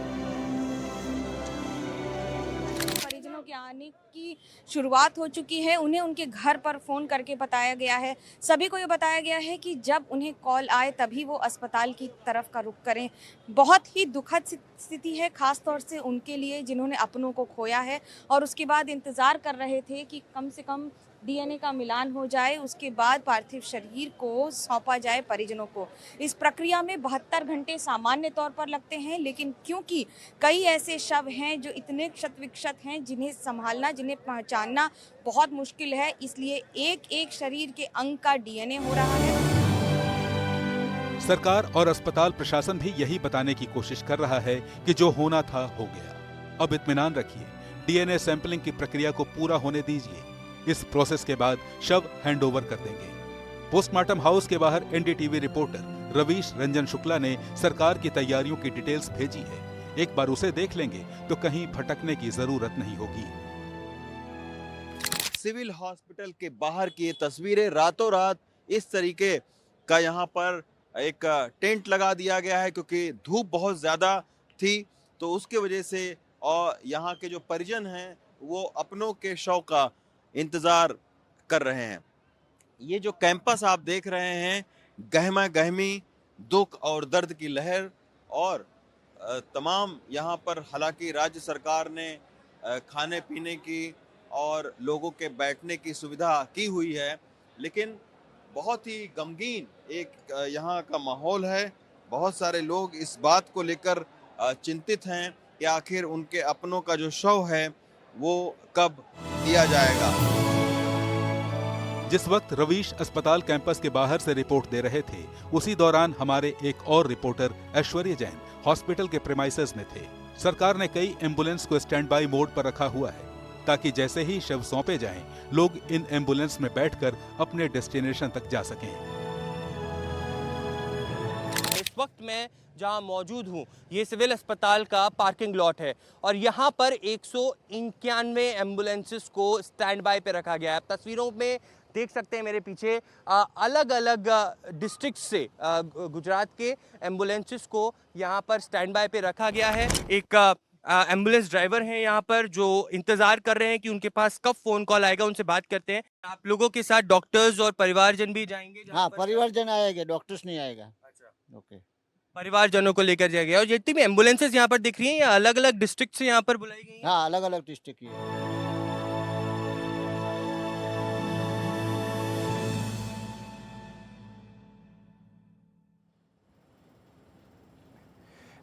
[SPEAKER 5] परिजनों के आने की शुरुआत हो चुकी है, उन्हें उनके घर पर फ़ोन करके बताया गया है। सभी को ये बताया गया है कि जब उन्हें कॉल आए तभी वो अस्पताल की तरफ का रुख करें। बहुत ही दुखद स्थिति है, खास तौर से उनके लिए जिन्होंने अपनों को खोया है और उसके बाद इंतज़ार कर रहे थे कि कम से कम डीएनए का मिलान हो जाए, उसके बाद पार्थिव शरीर को सौंपा जाए परिजनों को। इस प्रक्रिया में 72 घंटे सामान्य तौर पर लगते हैं, लेकिन क्योंकि कई ऐसे शव हैं जो इतने क्षत विक्षत हैं जिन्हें संभालना, जिन्हें पहचानना बहुत मुश्किल है, इसलिए एक एक शरीर के अंग का डीएनए हो रहा है।
[SPEAKER 15] सरकार और अस्पताल प्रशासन भी यही बताने की कोशिश कर रहा है कि जो होना था हो गया। अब इत्मीनान रखिए, डीएनए सैंपलिंग की प्रक्रिया को पूरा होने दीजिए। इस प्रोसेस के बाद शव हैंडओवर कर देंगे। पोस्टमार्टम हाउस के बाहर एनडीटीवी रिपोर्टर रवीश रंजन शुक्ला ने सरकार की तैयारियों की डिटेल्स भेजी है। एक बार उसे देख लेंगे तो कहीं भटकने की जरूरत नहीं होगी।
[SPEAKER 7] सिविल हॉस्पिटल के बाहर की ये तस्वीरें, रातों रात इस तरीके का यहाँ पर एक टेंट लगा दिया गया है क्योंकि धूप बहुत ज़्यादा थी, तो उसके वजह से और यहाँ के जो परिजन हैं वो अपनों के शव का इंतज़ार कर रहे हैं। ये जो कैंपस आप देख रहे हैं, गहमा गहमी, दुख और दर्द की लहर, और तमाम यहाँ पर हालांकि राज्य सरकार ने खाने पीने की और लोगों के बैठने की सुविधा की हुई है, लेकिन बहुत ही गमगीन एक यहाँ का माहौल है। बहुत सारे लोग इस बात को लेकर चिंतित हैं कि आखिर उनके अपनों का जो शव है वो कब दिया जाएगा।
[SPEAKER 15] जिस वक्त रवीश अस्पताल कैंपस के बाहर से रिपोर्ट दे रहे थे, उसी दौरान हमारे एक और रिपोर्टर ऐश्वर्य जैन हॉस्पिटल के प्रेमाइसेस में थे। सरकार ने कई एम्बुलेंस को स्टैंड बाई मोड पर रखा हुआ है ताकि जैसे ही शव सौंपे जाएं, लोग इन एम्बुलेंस में बैठकर अपने डेस्टिनेशन तक जा सकें।
[SPEAKER 16] इस वक्त मैं जहां मौजूद हूं, ये सिविल अस्पताल का पार्किंग लॉट है और यहां पर 191 एम्बुलेंसेस को स्टैंड बाय पे रखा गया है। आप तस्वीरों में देख सकते हैं मेरे पीछे अलग अलग डिस्ट्रिक्ट से गुजरात के एम्बुलेंसेस को यहां पर स्टैंड बाय पे रखा गया है। एक एम्बुलेंस ड्राइवर हैं यहाँ पर जो इंतजार कर रहे हैं कि उनके पास कब फोन कॉल आएगा, उनसे बात करते हैं। आप लोगों के साथ डॉक्टर्स और परिवारजन भी जाएंगे?
[SPEAKER 17] हाँ, परिवारजन आएंगे, डॉक्टर्स नहीं आएगा।
[SPEAKER 16] अच्छा,
[SPEAKER 17] ओके।
[SPEAKER 16] परिवारजनों को लेकर जाएगा। और जितनी भी एम्बुलेंसेस यहाँ पर दिख रही हैं, या अलग अलग डिस्ट्रिक्ट से यहाँ पर बुलाई गई हैं?
[SPEAKER 17] हाँ, अलग अलग डिस्ट्रिक्ट की है।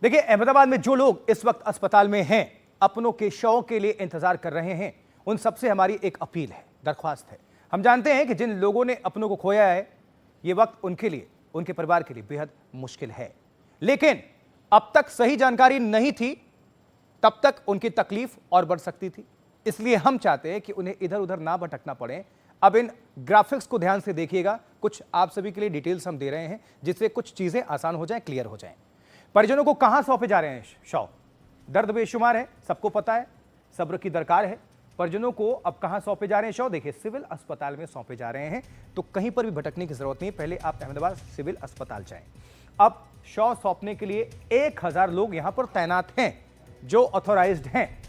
[SPEAKER 1] देखिए, अहमदाबाद में जो लोग इस वक्त अस्पताल में हैं, अपनों के शवों के लिए इंतजार कर रहे हैं, उन सबसे हमारी एक अपील है, दरख्वास्त है। हम जानते हैं कि जिन लोगों ने अपनों को खोया है, ये वक्त उनके लिए, उनके परिवार के लिए बेहद मुश्किल है, लेकिन अब तक सही जानकारी नहीं थी, तब तक उनकी तकलीफ और बढ़ सकती थी। इसलिए हम चाहते हैं कि उन्हें इधर उधर ना भटकना पड़े, अब इन ग्राफिक्स को ध्यान से देखिएगा, कुछ आप सभी के लिए डिटेल्स हम दे रहे हैं जिससे कुछ चीजें आसान हो जाएं, क्लियर हो जाएं। परिजनों को कहां सौंपे जा रहे हैं शव? दर्द बेशुमार है, सबको पता है, सब्र की दरकार है। परिजनों को अब कहां सौंपे जा रहे हैं शव? देखिए, सिविल अस्पताल में सौंपे जा रहे हैं, तो कहीं पर भी भटकने की जरूरत नहीं है। पहले आप अहमदाबाद सिविल अस्पताल जाएं। अब शव सौंपने के लिए 1000 लोग यहां पर तैनात हैं, जो ऑथोराइज्ड हैं,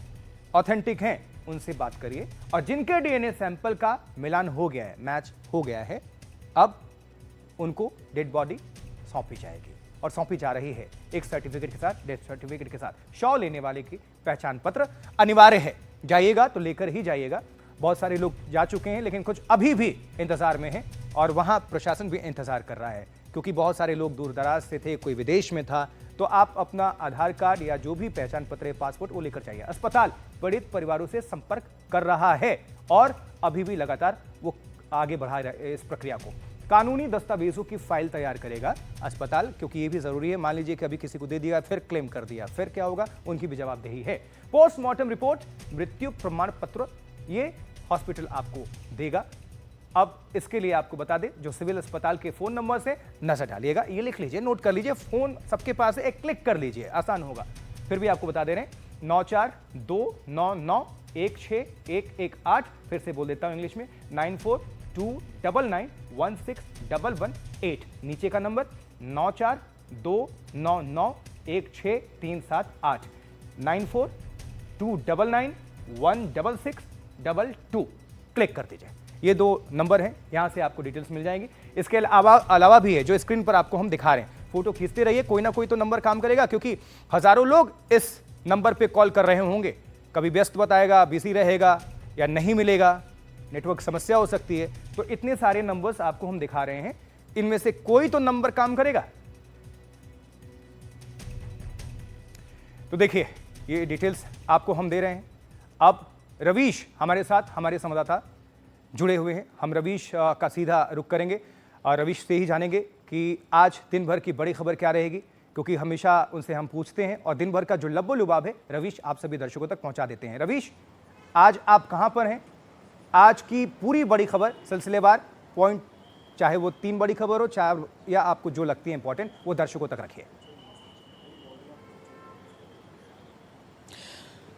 [SPEAKER 1] ऑथेंटिक हैं, उनसे बात करिए। और जिनके डीएनए सैंपल का मिलान हो गया है, मैच हो गया है, अब उनको डेड बॉडी सौंपी जाएगी और सौंपी जा रही है एक सर्टिफिकेट के साथ, डेथ सर्टिफिकेट के साथ। शव लेने वाले की पहचान पत्र अनिवार्य है, जाइएगा तो लेकर ही जाइएगा। बहुत सारे लोग जा चुके हैं, लेकिन कुछ अभी भी इंतजार में हैं और वहां प्रशासन भी इंतजार कर रहा है, क्योंकि बहुत सारे लोग दूर दराज से थे, कोई विदेश में था। तो आप अपना आधार कार्ड या जो भी पहचान पत्र है, पासपोर्ट, वो लेकर जाइए। अस्पताल पीड़ित परिवारों से संपर्क कर रहा है और अभी भी लगातार वो आगे बढ़ा रहा है इस प्रक्रिया को। कानूनी दस्तावेजों की फाइल तैयार करेगा अस्पताल, क्योंकि ये भी जरूरी है। मान लीजिए कि अभी किसी को दे दिया, फिर क्लेम कर दिया, फिर क्या होगा? उनकी भी जवाबदेही है। पोस्टमार्टम रिपोर्ट, मृत्यु प्रमाण पत्र, ये हॉस्पिटल आपको देगा। अब इसके लिए आपको बता दें, जो सिविल अस्पताल के फोन नंबर से नजर डालिएगा, ये लिख लीजिए, नोट कर लीजिए, फोन सबके पास है, एक क्लिक कर लीजिए, आसान होगा। फिर भी आपको बता दे रहे हैं, 9429916118। फिर से बोल देता हूं इंग्लिश में, 9429916118। नीचे का नंबर 9429916378, 9429916622। क्लिक कर दीजिए। ये 2 नंबर हैं, यहां से आपको डिटेल्स मिल जाएंगी। इसके अलावा भी है, जो स्क्रीन पर आपको हम दिखा रहे हैं। फोटो खींचते रहिए, कोई ना कोई तो नंबर काम करेगा, क्योंकि हजारों लोग इस नंबर पे कॉल कर रहे होंगे। कभी व्यस्त बताएगा, बिजी रहेगा या नहीं मिलेगा, नेटवर्क समस्या हो सकती है। तो इतने सारे नंबर्स आपको हम दिखा रहे हैं, इनमें से कोई तो नंबर काम करेगा। तो देखिए, ये डिटेल्स आपको हम दे रहे हैं। अब रवीश हमारे साथ, हमारे संवाददाता जुड़े हुए हैं। हम रवीश का सीधा रुख करेंगे और रवीश से ही जानेंगे कि आज दिन भर की बड़ी खबर क्या रहेगी, क्योंकि हमेशा उनसे हम पूछते हैं और दिन भर का जो लब्बो लुबाब है, रवीश आप सभी दर्शकों तक पहुंचा देते हैं। रवीश, आज आप कहां पर हैं? आज की पूरी बड़ी खबर, सिलसिलेवार पॉइंट, चाहे वो 3 बड़ी खबर हो, चाहे या आपको जो लगती है इंपॉर्टेंट, वो दर्शकों तक रखिए।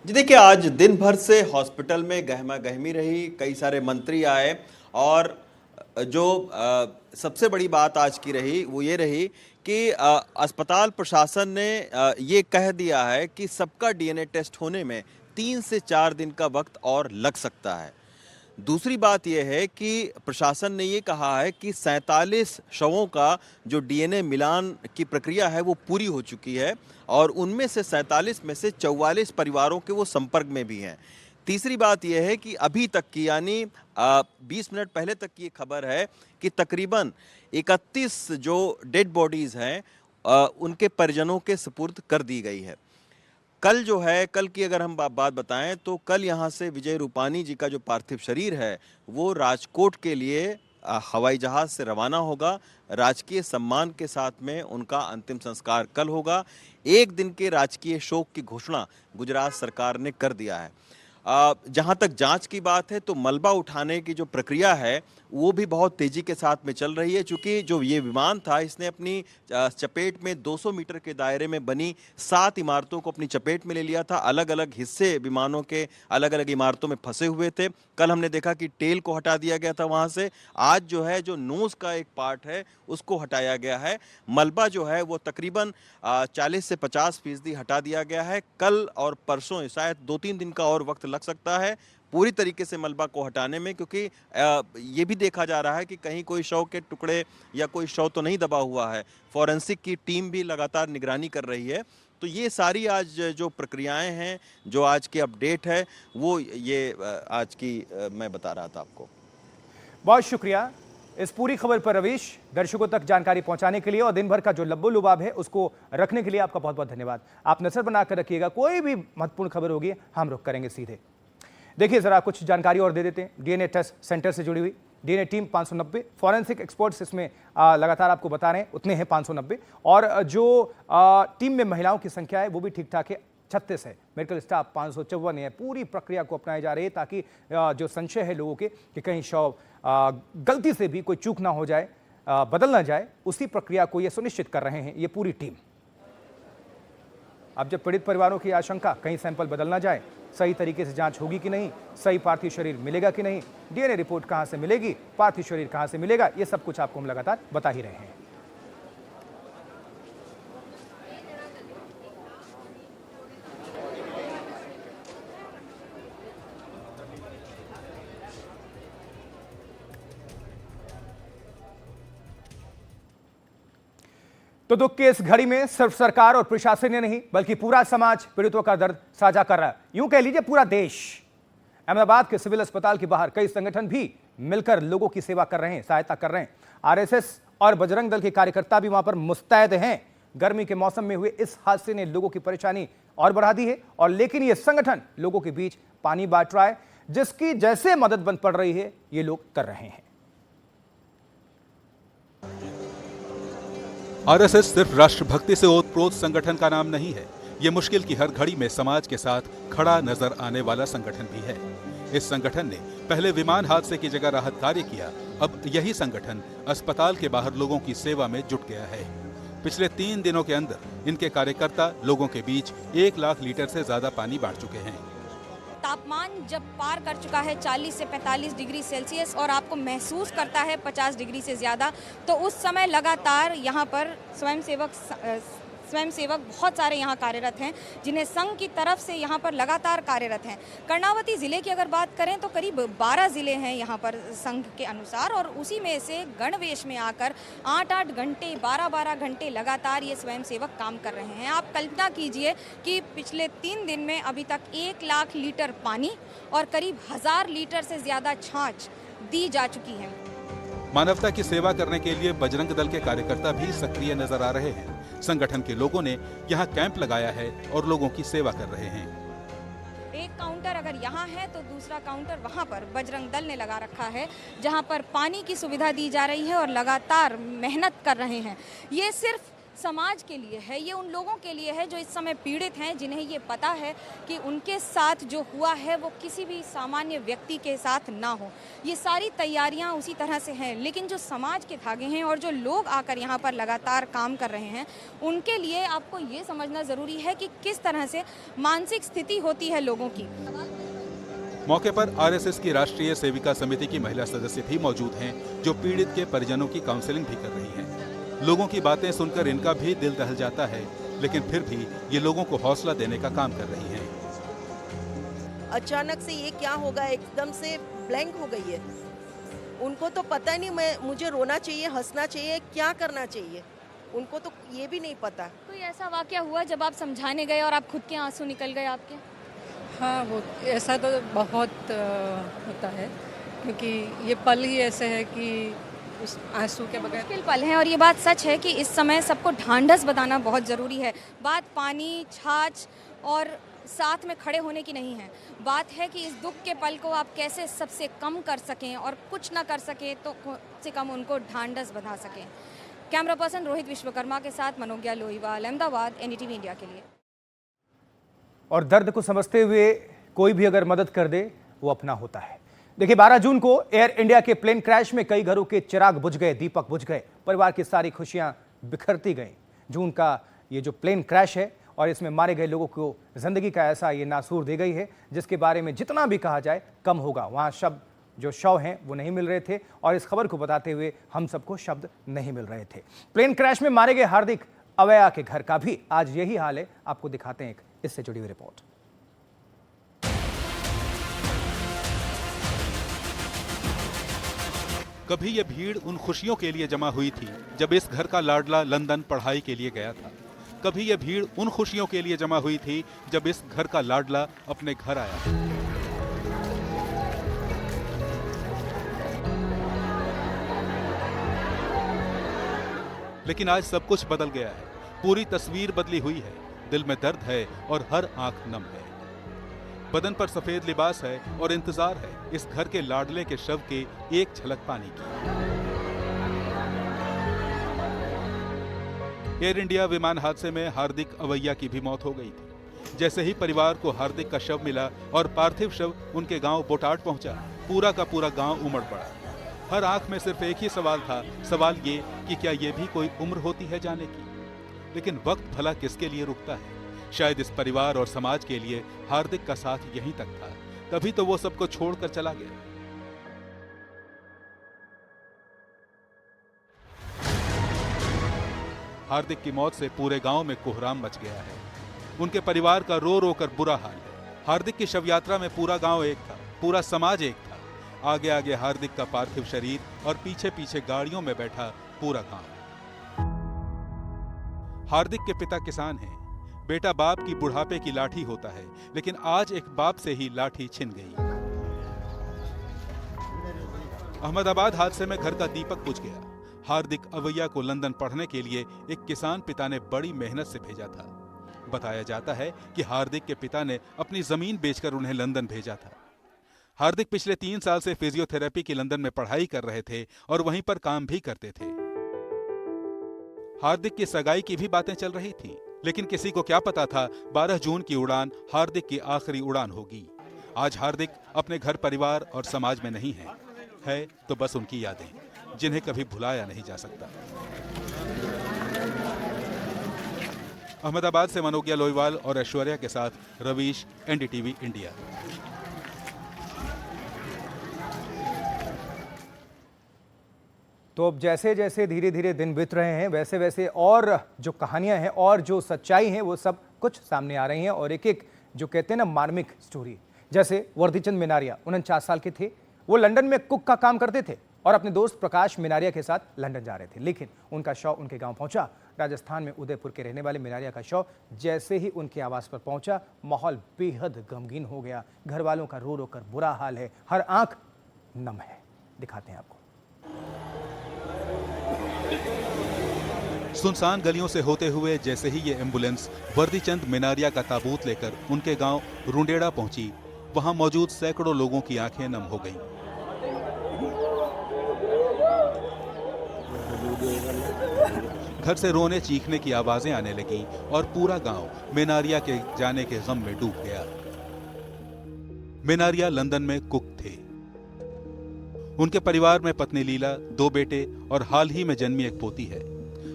[SPEAKER 7] जी देखिए, आज दिन भर से हॉस्पिटल में गहमा गहमी रही, कई सारे मंत्री आए और जो सबसे बड़ी बात आज की रही वो ये रही कि अस्पताल प्रशासन ने ये कह दिया है कि सबका डीएनए टेस्ट होने में 3 से 4 दिन का वक्त और लग सकता है। दूसरी बात यह है कि प्रशासन ने ये कहा है कि 47 शवों का जो डीएनए मिलान की प्रक्रिया है वो पूरी हो चुकी है और उनमें से 47 में से 44 परिवारों के वो संपर्क में भी हैं। तीसरी बात यह है कि अभी तक की, यानी 20 मिनट पहले तक की खबर है कि तकरीबन 31 जो डेड बॉडीज़ हैं उनके परिजनों के सुपुर्द कर दी गई है। कल जो है, कल की अगर हम बात बताएं तो कल यहाँ से विजय रूपानी जी का जो पार्थिव शरीर है वो राजकोट के लिए हवाई जहाज से रवाना होगा। राजकीय सम्मान के साथ में उनका अंतिम संस्कार कल होगा। 1 दिन के राजकीय शोक की घोषणा गुजरात सरकार ने कर दिया है। जहाँ तक जांच की बात है तो मलबा उठाने की जो प्रक्रिया है वो भी बहुत तेजी के साथ में चल रही है, क्योंकि जो ये विमान था इसने अपनी चपेट में 200 मीटर के दायरे में बनी 7 इमारतों को अपनी चपेट में ले लिया था। अलग अलग हिस्से विमानों के अलग अलग इमारतों में फंसे हुए थे। कल हमने देखा कि टेल को हटा दिया गया था वहाँ से। आज जो है, जो नोज का एक पार्ट है उसको हटाया गया है। मलबा जो है वो तकरीबन 40 से 50% हटा दिया गया है। कल और परसों शायद 2-3 दिन का और वक्त लग सकता है पूरी तरीके से मलबा को हटाने में, क्योंकि ये भी देखा जा रहा है कि कहीं कोई शव के टुकड़े या कोई शव तो नहीं दबा हुआ है। फॉरेंसिक की टीम भी लगातार निगरानी कर रही है। तो ये सारी आज जो प्रक्रियाएं हैं, जो आज की अपडेट है, वो ये आज की मैं बता रहा था आपको।
[SPEAKER 1] बहुत शुक्रिया इस पूरी खबर पर रवीश, दर्शकों तक जानकारी पहुंचाने के लिए और दिन भर का जो लब्बो लुबाब है उसको रखने के लिए आपका बहुत बहुत धन्यवाद। आप नजर बनाकर रखिएगा, कोई भी महत्वपूर्ण खबर होगी हम रुख करेंगे सीधे। देखिए, जरा कुछ जानकारी और दे देते हैं। डीएनए टेस्ट सेंटर से जुड़ी हुई डीएनए टीम 590, फॉरेंसिक एक्सपर्ट्स इसमें लगातार आपको बता रहे हैं उतने हैं 590, और जो टीम में महिलाओं की संख्या है वो भी ठीक ठाक है, 36 है, मेडिकल स्टाफ 554 है। पूरी प्रक्रिया को अपनाई जा रही है ताकि जो संशय है लोगों के कि कहीं शव गलती से भी कोई चूक ना हो जाए, बदल ना जाए, उसी प्रक्रिया को ये सुनिश्चित कर रहे हैं ये पूरी टीम। अब जब पीड़ित परिवारों की आशंका कहीं सैंपल बदल ना जाए, सही तरीके से जांच होगी कि नहीं, सही पार्थिव शरीर मिलेगा कि नहीं, डीएनए रिपोर्ट कहां से मिलेगी, पार्थिव शरीर कहां से मिलेगा, ये सब कुछ आपको हम लगातार बता ही रहे हैं। तो दुख की इस घड़ी में सिर्फ सरकार और प्रशासन ने नहीं बल्कि पूरा समाज पीड़ितों का दर्द साझा कर रहा है, यूं कह लीजिए पूरा देश। अहमदाबाद के सिविल अस्पताल के बाहर कई संगठन भी मिलकर लोगों की सेवा कर रहे हैं, सहायता कर रहे हैं। आरएसएस और बजरंग दल के कार्यकर्ता भी वहां पर मुस्तैद हैं। गर्मी के मौसम में हुए इस हादसे ने लोगों की परेशानी और बढ़ा दी है, और लेकिन ये संगठन लोगों के बीच पानी बांट रहा है, जिसकी जैसे मदद बन पड़ रही है ये लोग कर रहे हैं।
[SPEAKER 15] आरएसएस सिर्फ राष्ट्रभक्ति से ओतप्रोत संगठन का नाम नहीं है, ये मुश्किल की हर घड़ी में समाज के साथ खड़ा नजर आने वाला संगठन भी है। इस संगठन ने पहले विमान हादसे की जगह राहत कार्य किया, अब यही संगठन अस्पताल के बाहर लोगों की सेवा में जुट गया है। पिछले 3 दिनों के अंदर इनके कार्यकर्ता लोगों के बीच 1 लाख लीटर से ज्यादा पानी बांट चुके हैं।
[SPEAKER 5] तापमान जब पार कर चुका है 40 से 45 डिग्री सेल्सियस और आपको महसूस करता है 50 डिग्री से ज़्यादा, तो उस समय लगातार यहाँ पर स्वयंसेवक बहुत सारे यहाँ कार्यरत हैं, जिन्हें संघ की तरफ से यहाँ पर लगातार कार्यरत हैं। कर्णावती ज़िले की अगर बात करें तो करीब 12 ज़िले हैं यहाँ पर संघ के अनुसार, और उसी में से गणवेश में आकर 8-8 घंटे 12-12 घंटे लगातार ये स्वयंसेवक काम कर रहे हैं। आप कल्पना कीजिए कि पिछले 3 दिन में अभी तक 1 लाख लीटर पानी और करीब 1000 लीटर से ज़्यादा छाछ दी जा चुकी है।
[SPEAKER 15] मानवता की सेवा करने के लिए बजरंग दल के कार्यकर्ता भी सक्रिय नजर आ रहे हैं। संगठन के लोगों ने यहाँ कैंप लगाया है और लोगों की सेवा कर रहे हैं।
[SPEAKER 5] एक काउंटर अगर यहाँ है तो दूसरा काउंटर वहाँ पर बजरंग दल ने लगा रखा है, जहाँ पर पानी की सुविधा दी जा रही है और लगातार मेहनत कर रहे हैं। ये सिर्फ समाज के लिए है, ये उन लोगों के लिए है जो इस समय पीड़ित हैं, जिन्हें ये पता है कि उनके साथ जो हुआ है वो किसी भी सामान्य व्यक्ति के साथ ना हो। ये सारी तैयारियां उसी तरह से हैं, लेकिन जो समाज के धागे हैं और जो लोग आकर यहाँ पर लगातार काम कर रहे हैं, उनके लिए आपको ये समझना ज़रूरी है कि किस तरह से मानसिक स्थिति होती है लोगों की।
[SPEAKER 15] मौके पर आरएसएस की राष्ट्रीय सेविका समिति की महिला सदस्य भी मौजूद हैं, जो पीड़ित के परिजनों की काउंसलिंग भी कर रही हैं। लोगों की बातें सुनकर इनका भी दिल दहल जाता है, लेकिन फिर भी ये लोगों को हौसला देने का काम कर रही हैं।
[SPEAKER 18] अचानक से ये क्या होगा, एकदम से ब्लैंक हो गई है। उनको तो पता नहीं मुझे रोना चाहिए, हंसना चाहिए, क्या करना चाहिए, उनको तो ये भी नहीं पता।
[SPEAKER 5] कोई ऐसा वाकया हुआ जब आप समझाने गए और आप खुद के आंसू निकल गए आपके?
[SPEAKER 19] हाँ, वो ऐसा तो बहुत होता है, क्योंकि ये पल ही ऐसे है कि उस आंसू के बगैर
[SPEAKER 5] मुश्किल पल है। और ये बात सच है कि इस समय सबको ढांढस बताना बहुत ज़रूरी है। बात पानी, छाछ और साथ में खड़े होने की नहीं है, बात है कि इस दुख के पल को आप कैसे सबसे कम कर सकें, और कुछ ना कर सके तो कम से कम उनको ढांढस बधा सकें। कैमरा पर्सन रोहित विश्वकर्मा के साथ मनोज्ञा लोहीवाल, अहमदाबाद, एनडीटीवी इंडिया के लिए।
[SPEAKER 1] और दर्द को समझते हुए कोई भी अगर मदद कर दे वो अपना होता है। देखिए 12 जून को एयर इंडिया के प्लेन क्रैश में कई घरों के चिराग बुझ गए, दीपक बुझ गए, परिवार की सारी खुशियां बिखरती गईं। जून का ये जो प्लेन क्रैश है और इसमें मारे गए लोगों को जिंदगी का ऐसा ये नासूर दे गई है, जिसके बारे में जितना भी कहा जाए कम होगा। वहाँ जो शव हैं वो नहीं मिल रहे थे, और इस खबर को बताते हुए हम सबको शब्द नहीं मिल रहे थे। प्लेन क्रैश में मारे गए हार्दिक अवया के घर का भी आज यही हाल है। आपको दिखाते हैं एक इससे जुड़ी हुई रिपोर्ट।
[SPEAKER 15] कभी ये भीड़ उन खुशियों के लिए जमा हुई थी जब इस घर का लाडला लंदन पढ़ाई के लिए गया था। कभी ये भीड़ उन खुशियों के लिए जमा हुई थी जब इस घर का लाडला अपने घर आया। लेकिन आज सब कुछ बदल गया है, पूरी तस्वीर बदली हुई है। दिल में दर्द है और हर आंख नम है। बदन पर सफेद लिबास है और इंतजार है इस घर के लाडले के शव के एक झलक पाने की। एयर इंडिया विमान हादसे में हार्दिक अवैया की भी मौत हो गई थी। जैसे ही परिवार को हार्दिक का शव मिला और पार्थिव शव उनके गांव बोटाट पहुंचा, पूरा का पूरा गांव उमड़ पड़ा। हर आंख में सिर्फ एक ही सवाल था, सवाल ये कि क्या ये भी कोई उम्र होती है जाने की। लेकिन वक्त भला किसके लिए रुकता है? शायद इस परिवार और समाज के लिए हार्दिक का साथ यहीं तक था, तभी तो वो सबको छोड़कर चला गया। हार्दिक की मौत से पूरे गांव में कोहराम मच गया है। उनके परिवार का रो रो कर बुरा हाल है। हार्दिक की शव यात्रा में पूरा गांव एक था, पूरा समाज एक था। आगे आगे हार्दिक का पार्थिव शरीर और पीछे पीछे गाड़ियों में बैठा पूरा गांव। हार्दिक के पिता किसान हैं। बेटा बाप की बुढ़ापे की लाठी होता है, लेकिन आज एक बाप से ही लाठी छिन गई। अहमदाबाद हादसे में घर का दीपक बुझ गया। हार्दिक अवैया को लंदन पढ़ने के लिए एक किसान पिता ने बड़ी मेहनत से भेजा था। बताया जाता है कि हार्दिक के पिता ने अपनी जमीन बेचकर उन्हें लंदन भेजा था। हार्दिक पिछले 3 साल से फिजियोथेरेपी की लंदन में पढ़ाई कर रहे थे और वहीं पर काम भी करते थे। हार्दिक की सगाई की भी बातें चल रही थी, लेकिन किसी को क्या पता था 12 जून की उड़ान हार्दिक की आखिरी उड़ान होगी। आज हार्दिक अपने घर परिवार और समाज में नहीं है तो बस उनकी यादें, जिन्हें कभी भुलाया नहीं जा सकता। अहमदाबाद से मनोज्ञा लोईवाल और ऐश्वर्या के साथ रवीश, एनडीटीवी इंडिया।
[SPEAKER 1] तो अब जैसे जैसे धीरे धीरे दिन बीत रहे हैं, वैसे वैसे और जो कहानियां हैं और जो सच्चाई है वो सब कुछ सामने आ रही हैं। और एक एक जो कहते हैं ना मार्मिक स्टोरी, जैसे वर्दीचंद मिनारिया 49 साल के थे। वो लंदन में कुक का काम करते थे और अपने दोस्त प्रकाश मिनारिया के साथ लंदन जा रहे थे, लेकिन उनका शव उनके गांव पहुंचा। राजस्थान में उदयपुर के रहने वाले मिनारिया का शव जैसे ही उनके आवास पर पहुंचा, माहौल बेहद गमगीन हो गया। घर वालों का रो रो कर बुरा हाल है, हर आंख नम है। दिखाते हैं आपको।
[SPEAKER 15] सुनसान गलियों से होते हुए जैसे ही ये एम्बुलेंस वर्दीचंद मिनारिया का ताबूत लेकर उनके गांव रुंडेड़ा पहुंची, वहां मौजूद सैकड़ों लोगों की आंखें नम हो गईं। घर से रोने चीखने की आवाजें आने लगी और पूरा गांव मिनारिया के जाने के गम में डूब गया। मिनारिया लंदन में कुक थे। उनके परिवार में पत्नी लीला, 2 बेटे और हाल ही में जन्मी एक पोती है।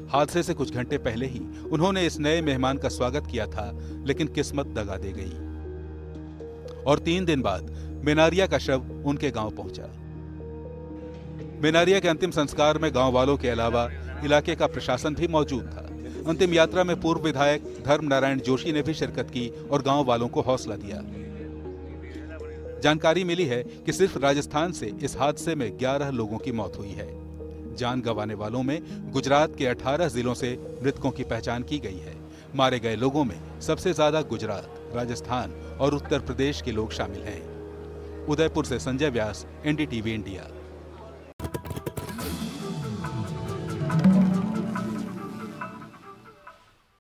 [SPEAKER 15] हादसे से कुछ घंटे पहले ही उन्होंने इस नए मेहमान का स्वागत किया था, लेकिन किस्मत दगा दे गई और 3 दिन बाद मिनारिया का शव उनके गांव पहुंचा। मिनारिया के अंतिम संस्कार में गांव वालों के अलावा इलाके का प्रशासन भी मौजूद था। अंतिम यात्रा में पूर्व विधायक धर्म नारायण जोशी ने भी शिरकत की और गांव वालों को हौसला दिया। जानकारी मिली है कि सिर्फ राजस्थान से इस हादसे में 11 लोगों की मौत हुई है। जान गंवाने वालों में गुजरात के 18 जिलों से मृतकों की पहचान की गई है। मारे गए लोगों में सबसे ज्यादा गुजरात, राजस्थान और उत्तर प्रदेश के लोग शामिल हैं। उदयपुर से संजय व्यास, एनडीटीवी इंडिया।